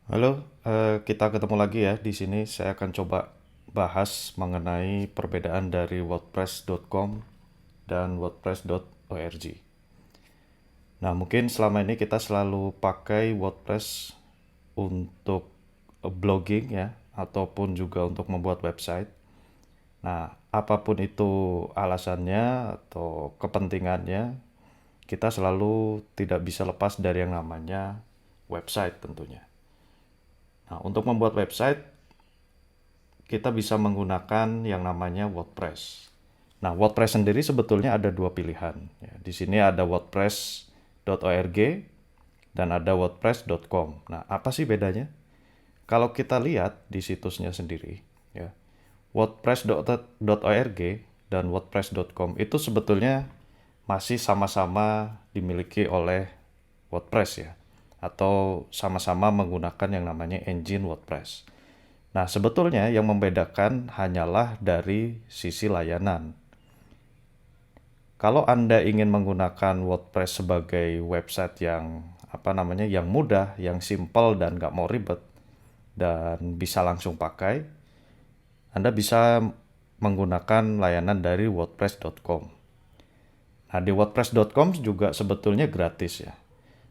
Halo, kita ketemu lagi ya di sini. Saya akan coba bahas mengenai perbedaan dari WordPress.com dan WordPress.org. Nah, mungkin selama ini kita selalu pakai WordPress untuk blogging ya, ataupun juga untuk membuat website. Nah, apapun itu alasannya atau kepentingannya, kita selalu tidak bisa lepas dari yang namanya website tentunya. Nah, untuk membuat website kita bisa menggunakan yang namanya WordPress. Nah, WordPress sendiri sebetulnya ada dua pilihan. Ya, di sini ada WordPress.org dan ada WordPress.com. Nah, apa sih bedanya? Kalau kita lihat di situsnya sendiri, ya, WordPress.org dan WordPress.com itu sebetulnya masih sama-sama dimiliki oleh WordPress ya, atau sama-sama menggunakan yang namanya engine WordPress. Nah, sebetulnya yang membedakan hanyalah dari sisi layanan. Kalau Anda ingin menggunakan WordPress sebagai website yang mudah, yang simple dan nggak mau ribet, dan bisa langsung pakai, Anda bisa menggunakan layanan dari WordPress.com. Nah, di WordPress.com juga sebetulnya gratis ya.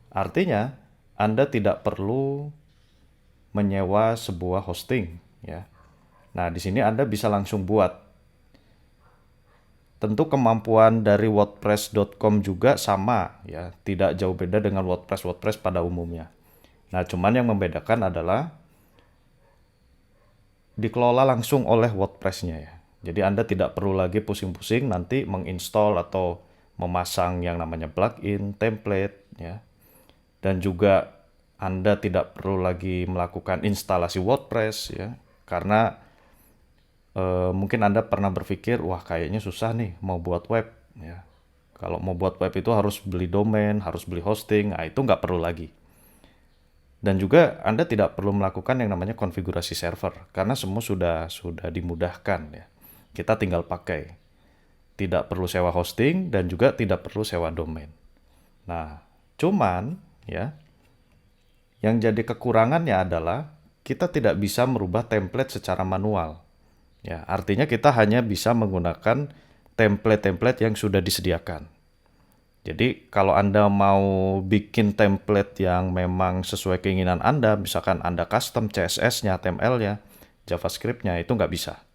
Artinya, Anda tidak perlu menyewa sebuah hosting ya. Nah, di sini Anda bisa langsung buat. Tentu kemampuan dari WordPress.com juga sama ya, tidak jauh beda dengan WordPress pada umumnya. Nah, cuman yang membedakan adalah dikelola langsung oleh WordPress-nya ya. Jadi Anda tidak perlu lagi pusing-pusing nanti menginstall atau memasang yang namanya plugin, template ya. Dan juga Anda tidak perlu lagi melakukan instalasi WordPress ya. Karena mungkin Anda pernah berpikir, wah kayaknya susah nih mau buat web ya. Kalau mau buat web itu harus beli domain, harus beli hosting, nah itu nggak perlu lagi. Dan juga Anda tidak perlu melakukan yang namanya konfigurasi server, karena semua sudah dimudahkan ya. Kita tinggal pakai. Tidak perlu sewa hosting dan juga tidak perlu sewa domain. Nah, cuman ya, yang jadi kekurangannya adalah kita tidak bisa merubah template secara manual. Ya, artinya kita hanya bisa menggunakan template-template yang sudah disediakan. Jadi kalau Anda mau bikin template yang memang sesuai keinginan Anda, misalkan Anda custom CSS-nya, HTML-nya, JavaScript-nya, itu nggak bisa.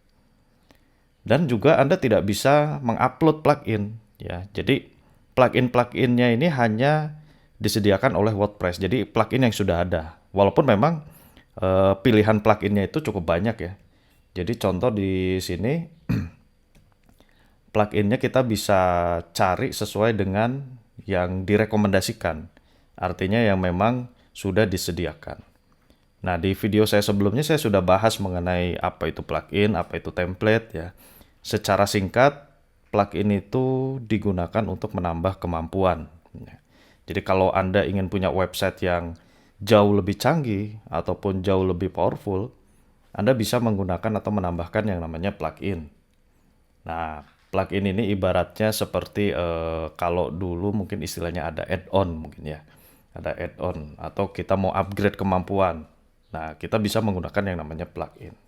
Dan juga Anda tidak bisa mengupload plugin. Ya, jadi plugin-pluginnya ini hanya disediakan oleh WordPress. Jadi plugin yang sudah ada. Walaupun memang pilihan pluginnya itu cukup banyak ya. Jadi contoh di sini pluginnya kita bisa cari sesuai dengan yang direkomendasikan. Artinya yang memang sudah disediakan. Nah, di video saya sebelumnya saya sudah bahas mengenai apa itu plugin, apa itu template ya. Secara singkat, plugin itu digunakan untuk menambah kemampuan. Jadi kalau Anda ingin punya website yang jauh lebih canggih ataupun jauh lebih powerful, Anda bisa menggunakan atau menambahkan yang namanya plugin. Nah, plugin ini ibaratnya seperti kalau dulu mungkin istilahnya ada add-on mungkin ya. Ada add-on atau kita mau upgrade kemampuan. Nah, kita bisa menggunakan yang namanya plugin.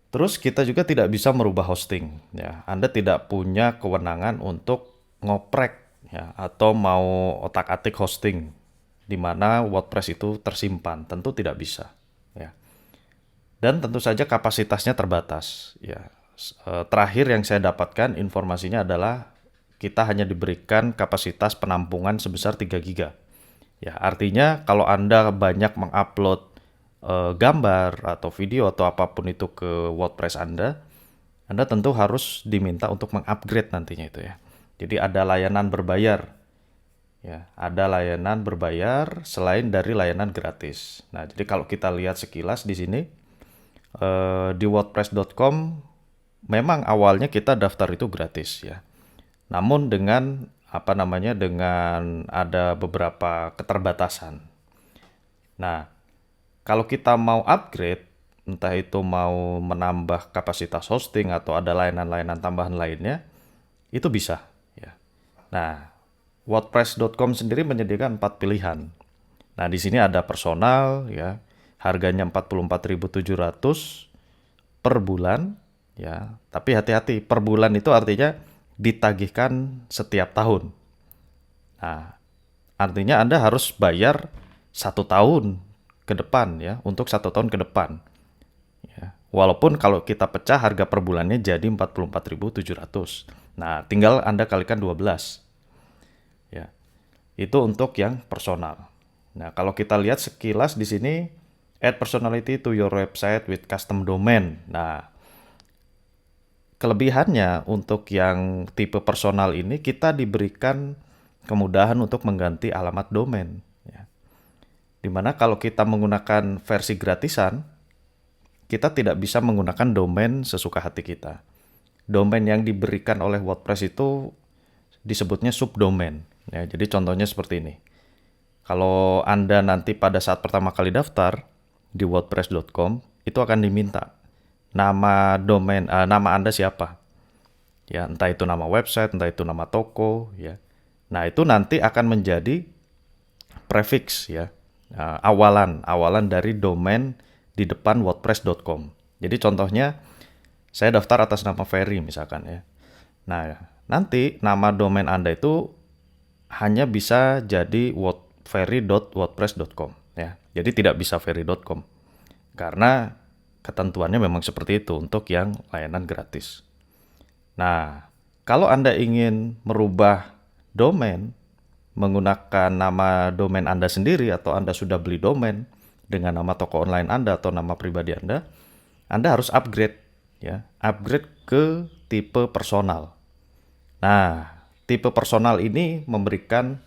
Terus kita juga tidak bisa merubah hosting ya. Anda tidak punya kewenangan untuk ngoprek ya atau mau otak-atik hosting di mana WordPress itu tersimpan. Tentu tidak bisa ya. Dan tentu saja kapasitasnya terbatas. Ya, terakhir yang saya dapatkan informasinya adalah kita hanya diberikan kapasitas penampungan sebesar 3 giga. Ya, artinya kalau Anda banyak mengupload gambar atau video atau apapun itu ke WordPress Anda tentu harus diminta untuk mengupgrade nantinya itu ya. Jadi ada layanan berbayar. Ya, ada layanan berbayar selain dari layanan gratis. Nah, jadi kalau kita lihat sekilas di sini, di WordPress.com memang awalnya kita daftar itu gratis ya. Namun dengan dengan ada beberapa keterbatasan. Nah, kalau kita mau upgrade, entah itu mau menambah kapasitas hosting atau ada layanan-layanan tambahan lainnya, itu bisa ya. Nah, WordPress.com sendiri menyediakan 4 pilihan. Nah, di sini ada personal ya. Harganya 44.700 per bulan ya. Tapi hati-hati, per bulan itu artinya ditagihkan setiap tahun. Nah, artinya Anda harus bayar 1 tahun ke depan ya, untuk 1 tahun ke depan. Ya. Walaupun kalau kita pecah harga per bulannya jadi 44.700. Nah, tinggal Anda kalikan 12. Ya. Itu untuk yang personal. Nah, kalau kita lihat sekilas di sini add personality to your website with custom domain. Nah, kelebihannya untuk yang tipe personal ini kita diberikan kemudahan untuk mengganti alamat domain. Ya. Dimana kalau kita menggunakan versi gratisan, kita tidak bisa menggunakan domain sesuka hati kita. Domain yang diberikan oleh WordPress itu disebutnya subdomain. Ya, jadi contohnya seperti ini. Kalau Anda nanti pada saat pertama kali daftar di wordpress.com, itu akan diminta nama domain, nama Anda siapa. Ya, entah itu nama website, entah itu nama toko, ya. Nah, itu nanti akan menjadi prefix ya. Awalan dari domain di depan wordpress.com. Jadi contohnya saya daftar atas nama Ferry misalkan ya. Nah, nanti nama domain Anda itu hanya bisa jadi ferry.wordpress.com ya. Jadi tidak bisa ferry.com. Karena ketentuannya memang seperti itu untuk yang layanan gratis. Nah, kalau Anda ingin merubah domain menggunakan nama domain Anda sendiri atau Anda sudah beli domain dengan nama toko online Anda atau nama pribadi Anda harus upgrade ya, upgrade ke tipe personal. Nah, tipe personal ini memberikan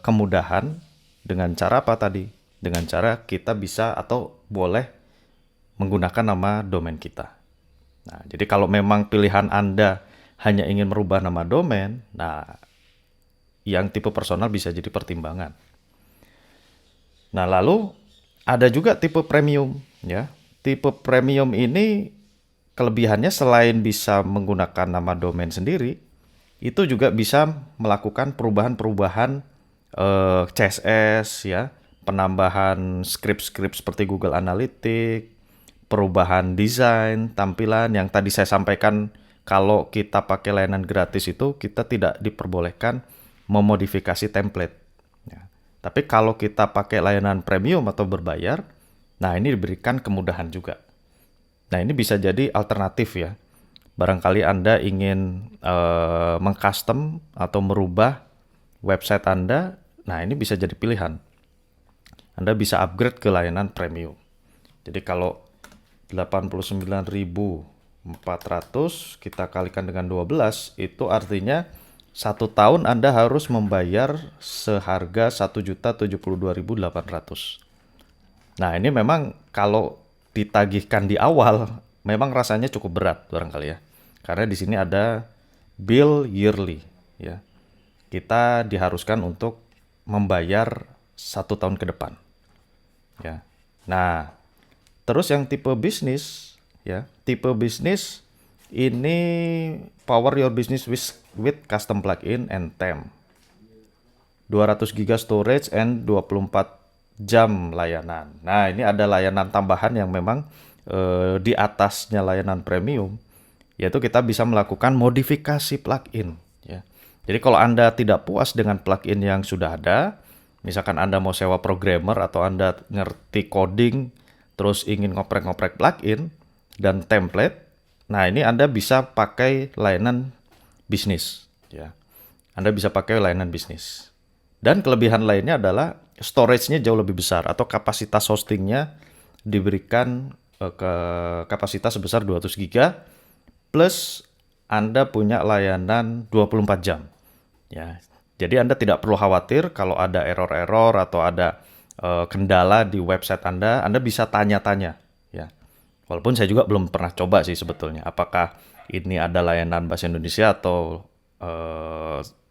kemudahan dengan cara apa tadi? Dengan cara kita bisa atau boleh menggunakan nama domain kita. Nah, jadi kalau memang pilihan Anda hanya ingin merubah nama domain, nah yang tipe personal bisa jadi pertimbangan. Nah, lalu ada juga tipe premium ya. Tipe premium ini kelebihannya selain bisa menggunakan nama domain sendiri, itu juga bisa melakukan perubahan-perubahan CSS ya, penambahan script-script seperti Google Analytics, perubahan desain, tampilan yang tadi saya sampaikan. Kalau kita pakai layanan gratis itu kita tidak diperbolehkan memodifikasi template. Ya. Tapi kalau kita pakai layanan premium atau berbayar, nah ini diberikan kemudahan juga. Nah ini bisa jadi alternatif ya. Barangkali Anda ingin mengcustom atau merubah website Anda, nah ini bisa jadi pilihan. Anda bisa upgrade ke layanan premium. Jadi kalau 89.400 kita kalikan dengan 12, itu artinya 1 tahun Anda harus membayar seharga 1.072.800. Nah, ini memang kalau ditagihkan di awal memang rasanya cukup berat barangkali ya. Karena di sini ada bill yearly ya. Kita diharuskan untuk membayar 1 tahun ke depan. Ya. Nah, terus yang tipe bisnis ya. Tipe bisnis ini power your business with custom plugin and theme. 200 GB storage and 24 jam layanan. Nah, ini ada layanan tambahan yang memang di atasnya layanan premium, yaitu kita bisa melakukan modifikasi plugin. Ya. Jadi kalau Anda tidak puas dengan plugin yang sudah ada, misalkan Anda mau sewa programmer atau Anda ngerti coding, terus ingin ngoprek-ngoprek plugin dan template, nah ini Anda bisa pakai layanan bisnis. Ya. Anda bisa pakai layanan bisnis. Dan kelebihan lainnya adalah storage-nya jauh lebih besar atau kapasitas hostingnya diberikan ke kapasitas sebesar 200 GB plus Anda punya layanan 24 jam. Ya. Jadi Anda tidak perlu khawatir kalau ada error-error atau ada kendala di website Anda bisa tanya-tanya ya. Walaupun saya juga belum pernah coba sih sebetulnya apakah ini ada layanan bahasa Indonesia atau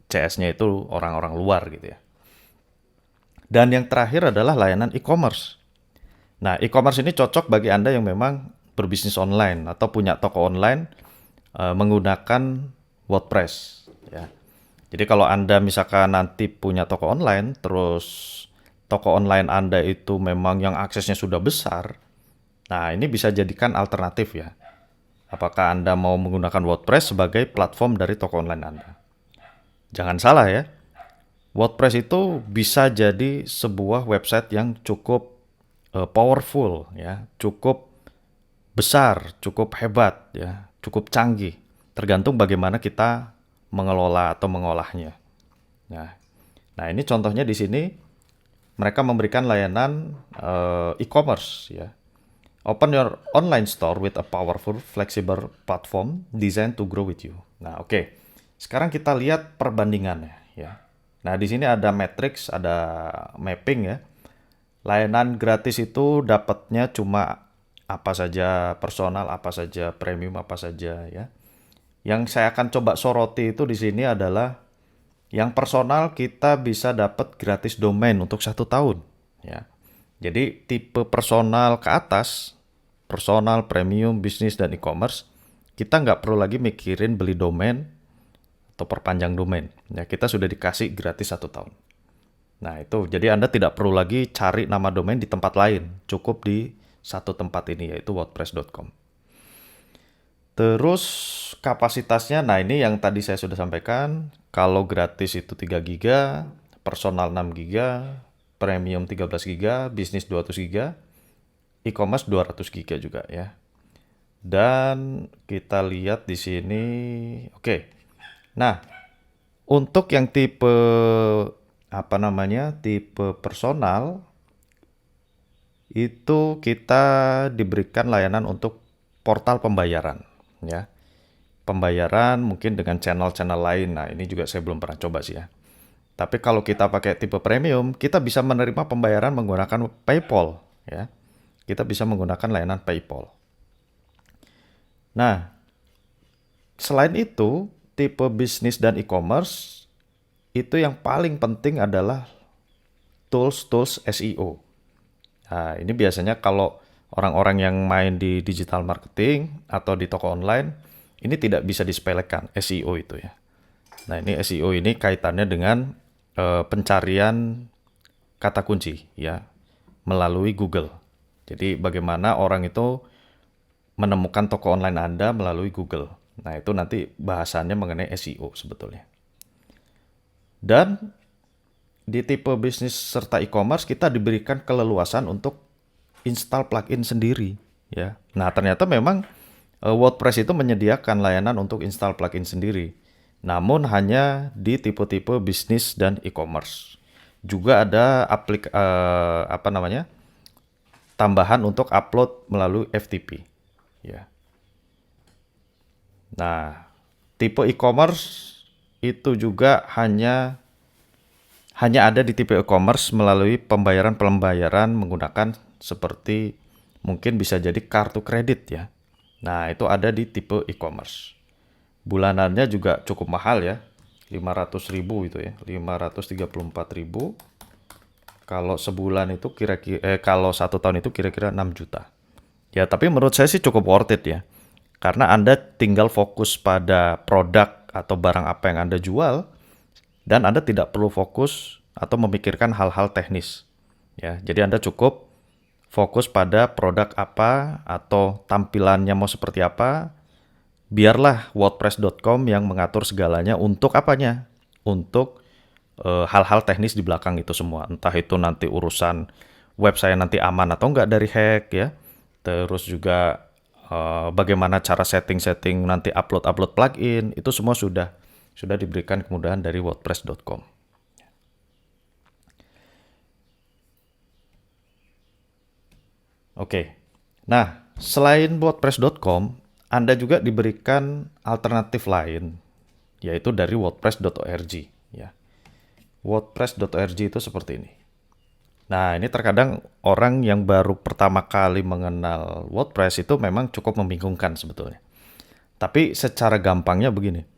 CS-nya itu orang-orang luar gitu ya. Dan yang terakhir adalah layanan e-commerce. Nah, e-commerce ini cocok bagi Anda yang memang berbisnis online atau punya toko online menggunakan WordPress. Ya. Jadi kalau Anda misalkan nanti punya toko online, terus toko online Anda itu memang yang aksesnya sudah besar, nah ini bisa jadikan alternatif ya. Apakah Anda mau menggunakan WordPress sebagai platform dari toko online Anda? Jangan salah ya, WordPress itu bisa jadi sebuah website yang cukup powerful ya, cukup besar, cukup hebat ya, cukup canggih. Tergantung bagaimana kita mengelola atau mengolahnya. Nah, nah ini contohnya di sini mereka memberikan layanan e-commerce ya. Open your online store with a powerful, flexible platform designed to grow with you. Nah, oke. Sekarang kita lihat perbandingannya ya. Nah, di sini ada matrix, ada mapping ya. Layanan gratis itu dapatnya cuma apa saja personal, apa saja premium, apa saja ya. Yang saya akan coba soroti itu di sini adalah yang personal kita bisa dapat gratis domain untuk 1 tahun ya. Jadi tipe personal ke atas, personal, premium, bisnis, dan e-commerce, kita nggak perlu lagi mikirin beli domain atau perpanjang domain. Ya, kita sudah dikasih gratis 1 tahun. Nah itu, jadi Anda tidak perlu lagi cari nama domain di tempat lain. Cukup di satu tempat ini, yaitu wordpress.com. Terus kapasitasnya, nah ini yang tadi saya sudah sampaikan. Kalau gratis itu 3 GB, personal 6 GB, premium 13 GB, bisnis 200 GB, e-commerce 200 GB juga ya. Dan kita lihat di sini, oke. Nah, untuk yang tipe tipe personal itu kita diberikan layanan untuk portal pembayaran ya. Pembayaran mungkin dengan channel-channel lain. Nah, ini juga saya belum pernah coba sih ya. Tapi kalau kita pakai tipe premium, kita bisa menerima pembayaran menggunakan PayPal ya. Kita bisa menggunakan layanan PayPal. Nah, selain itu, tipe bisnis dan e-commerce itu yang paling penting adalah tools SEO. Nah, ini biasanya kalau orang-orang yang main di digital marketing atau di toko online, ini tidak bisa disepelekan SEO itu ya. Nah, ini SEO ini kaitannya dengan pencarian kata kunci ya melalui Google. Jadi bagaimana orang itu menemukan toko online Anda melalui Google. Nah, itu nanti bahasannya mengenai SEO sebetulnya. Dan di tipe bisnis serta e-commerce kita diberikan keleluasan untuk install plugin sendiri ya. Nah, ternyata memang WordPress itu menyediakan layanan untuk install plugin sendiri. Namun hanya di tipe-tipe bisnis dan e-commerce. Juga ada tambahan untuk upload melalui FTP ya. Nah, tipe e-commerce itu juga hanya ada di tipe e-commerce melalui pembayaran menggunakan seperti mungkin bisa jadi kartu kredit ya. Nah, itu ada di tipe e-commerce. Bulanannya juga cukup mahal ya. 500.000 itu ya. 534.000. Kalau sebulan itu kalau 1 tahun itu kira-kira 6 juta. Ya, tapi menurut saya sih cukup worth it ya. Karena Anda tinggal fokus pada produk atau barang apa yang Anda jual, dan Anda tidak perlu fokus atau memikirkan hal-hal teknis. Ya, jadi Anda cukup fokus pada produk apa atau tampilannya mau seperti apa. Biarlah wordpress.com yang mengatur segalanya untuk apanya? Untuk hal-hal teknis di belakang itu semua. Entah itu nanti urusan web saya nanti aman atau enggak dari hack ya. Terus juga bagaimana cara setting-setting nanti upload plugin, itu semua sudah diberikan kemudahan dari wordpress.com. Oke. Nah, selain wordpress.com, Anda juga diberikan alternatif lain, yaitu dari wordpress.org ya. wordpress.org itu seperti ini. Nah, ini terkadang orang yang baru pertama kali mengenal WordPress itu memang cukup membingungkan sebetulnya. Tapi secara gampangnya begini.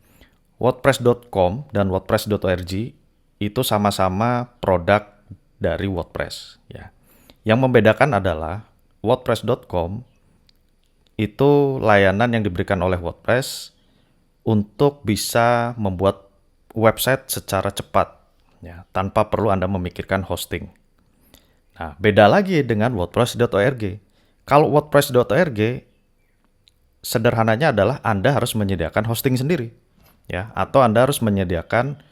WordPress.com dan WordPress.org itu sama-sama produk dari WordPress ya. Yang membedakan adalah WordPress.com itu layanan yang diberikan oleh WordPress untuk bisa membuat website secara cepat ya, tanpa perlu Anda memikirkan hosting. Nah, beda lagi dengan WordPress.org. Kalau WordPress.org, sederhananya adalah Anda harus menyediakan hosting sendiri, ya, atau Anda harus menyediakan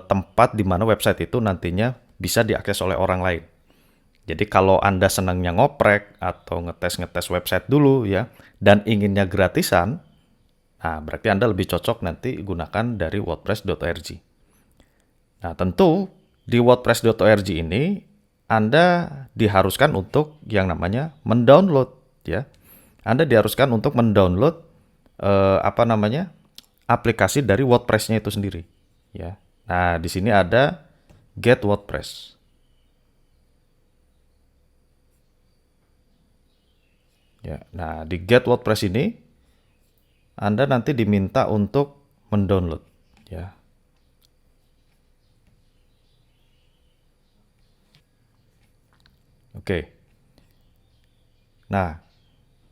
tempat di mana website itu nantinya bisa diakses oleh orang lain. Jadi kalau Anda senangnya ngoprek atau ngetes-ngetes website dulu ya, dan inginnya gratisan, nah berarti Anda lebih cocok nanti gunakan dari WordPress.org. Nah tentu di WordPress.org ini Anda diharuskan untuk yang namanya mendownload ya. Anda diharuskan untuk mendownload aplikasi dari WordPress-nya itu sendiri ya. Nah di sini ada Get WordPress. Ya, nah di Get WordPress ini Anda nanti diminta untuk mendownload ya. Oke. Nah,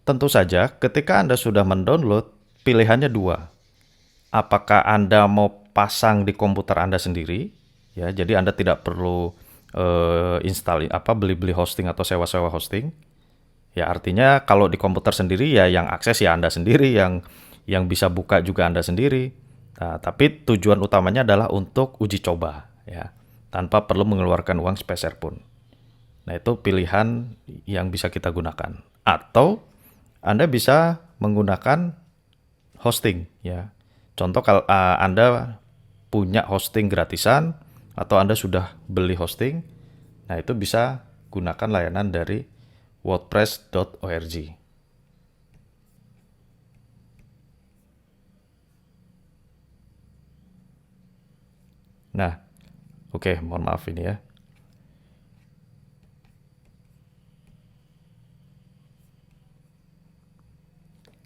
tentu saja ketika Anda sudah mendownload, pilihannya dua. Apakah Anda mau pasang di komputer Anda sendiri? Ya, jadi Anda tidak perlu beli-beli hosting atau sewa-sewa hosting. Ya, artinya kalau di komputer sendiri ya yang akses ya Anda sendiri, yang bisa buka juga Anda sendiri. Nah, tapi tujuan utamanya adalah untuk uji coba ya, tanpa perlu mengeluarkan uang sepeser pun. Nah, itu pilihan yang bisa kita gunakan. Atau Anda bisa menggunakan hosting ya. Contoh kalau Anda punya hosting gratisan atau Anda sudah beli hosting, nah itu bisa gunakan layanan dari wordpress.org. Nah, oke, mohon maaf ini ya.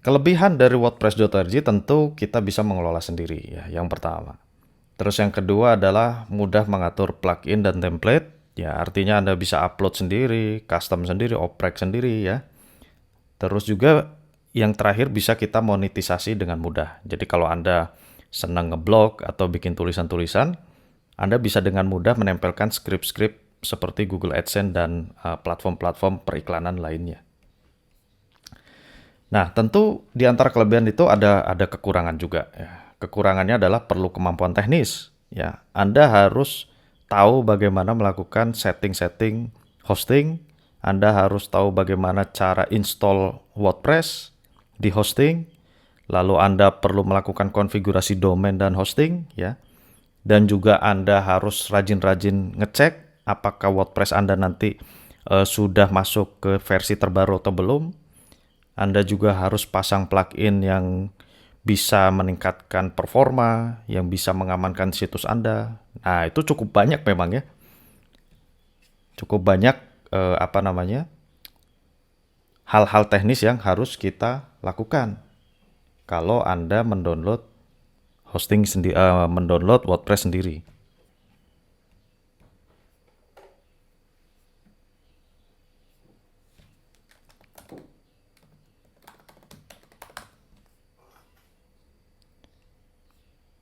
Kelebihan dari wordpress.org tentu kita bisa mengelola sendiri ya, yang pertama. Terus yang kedua adalah mudah mengatur plugin dan template. Ya, artinya Anda bisa upload sendiri, custom sendiri, oprek sendiri ya. Terus juga yang terakhir bisa kita monetisasi dengan mudah. Jadi kalau Anda senang ngeblog atau bikin tulisan-tulisan, Anda bisa dengan mudah menempelkan skrip-skrip seperti Google AdSense dan platform-platform periklanan lainnya. Nah, tentu di antara kelebihan itu ada kekurangan juga ya. Kekurangannya adalah perlu kemampuan teknis ya. Anda harus tahu bagaimana melakukan setting-setting hosting, Anda harus tahu bagaimana cara install WordPress di hosting, lalu Anda perlu melakukan konfigurasi domain dan hosting ya. Dan juga Anda harus rajin-rajin ngecek apakah WordPress Anda nanti sudah masuk ke versi terbaru atau belum. Anda juga harus pasang plugin yang bisa meningkatkan performa, yang bisa mengamankan situs Anda. Nah, itu cukup banyak memang ya. Cukup banyak hal-hal teknis yang harus kita lakukan kalau Anda mendownload mendownload WordPress sendiri.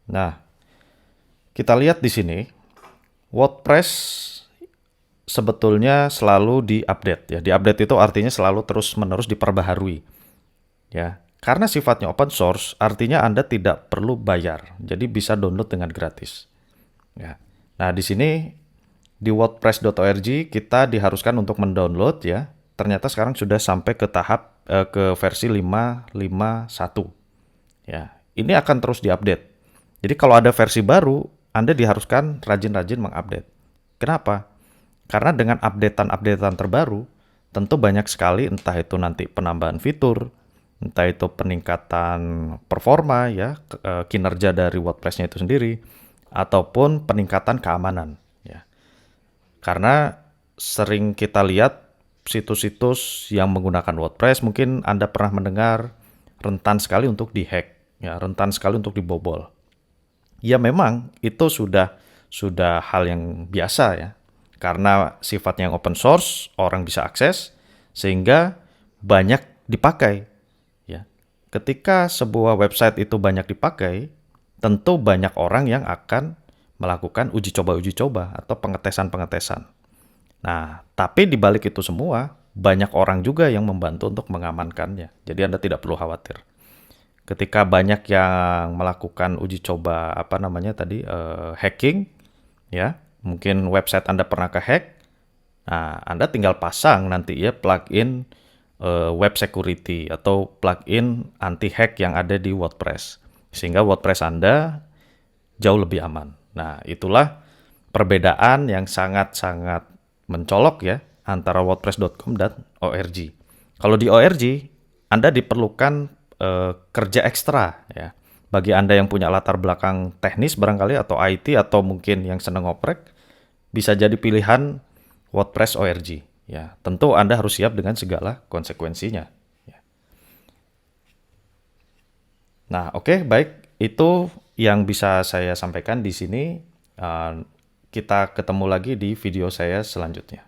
Nah, kita lihat di sini, WordPress sebetulnya selalu diupdate ya. Diupdate itu artinya selalu terus-menerus diperbaharui. Ya. Karena sifatnya open source, artinya Anda tidak perlu bayar. Jadi bisa download dengan gratis. Ya. Nah, di sini di wordpress.org kita diharuskan untuk mendownload ya. Ternyata sekarang sudah sampai ke tahap ke versi 5.5.1. Ya. Ini akan terus diupdate. Jadi kalau ada versi baru, Anda diharuskan rajin-rajin mengupdate. Kenapa? Karena dengan updatean-updatean terbaru, tentu banyak sekali entah itu nanti penambahan fitur, entah itu peningkatan performa ya, kinerja dari WordPress-nya itu sendiri, ataupun peningkatan keamanan ya. Karena sering kita lihat situs-situs yang menggunakan WordPress, mungkin Anda pernah mendengar rentan sekali untuk dihack, ya, rentan sekali untuk dibobol. Ya memang itu sudah hal yang biasa ya. Karena sifatnya yang open source, orang bisa akses sehingga banyak dipakai ya. Ketika sebuah website itu banyak dipakai, tentu banyak orang yang akan melakukan uji coba atau pengetesan-pengetesan. Nah, tapi di balik itu semua, banyak orang juga yang membantu untuk mengamankannya. Jadi Anda tidak perlu khawatir. Ketika banyak yang melakukan uji coba apa namanya tadi hacking, ya, mungkin website Anda pernah kehack. Nah, Anda tinggal pasang nanti ya plugin web security atau plugin anti hack yang ada di WordPress, sehingga WordPress Anda jauh lebih aman. Nah, itulah perbedaan yang sangat-sangat mencolok ya antara wordpress.com dan ORG. Kalau di ORG, Anda diperlukan kerja ekstra ya. Bagi Anda yang punya latar belakang teknis barangkali atau IT atau mungkin yang senang ngoprek, bisa jadi pilihan WordPress ORG. Ya, tentu Anda harus siap dengan segala konsekuensinya. Ya. Nah, oke, baik. Itu yang bisa saya sampaikan di sini. Kita ketemu lagi di video saya selanjutnya.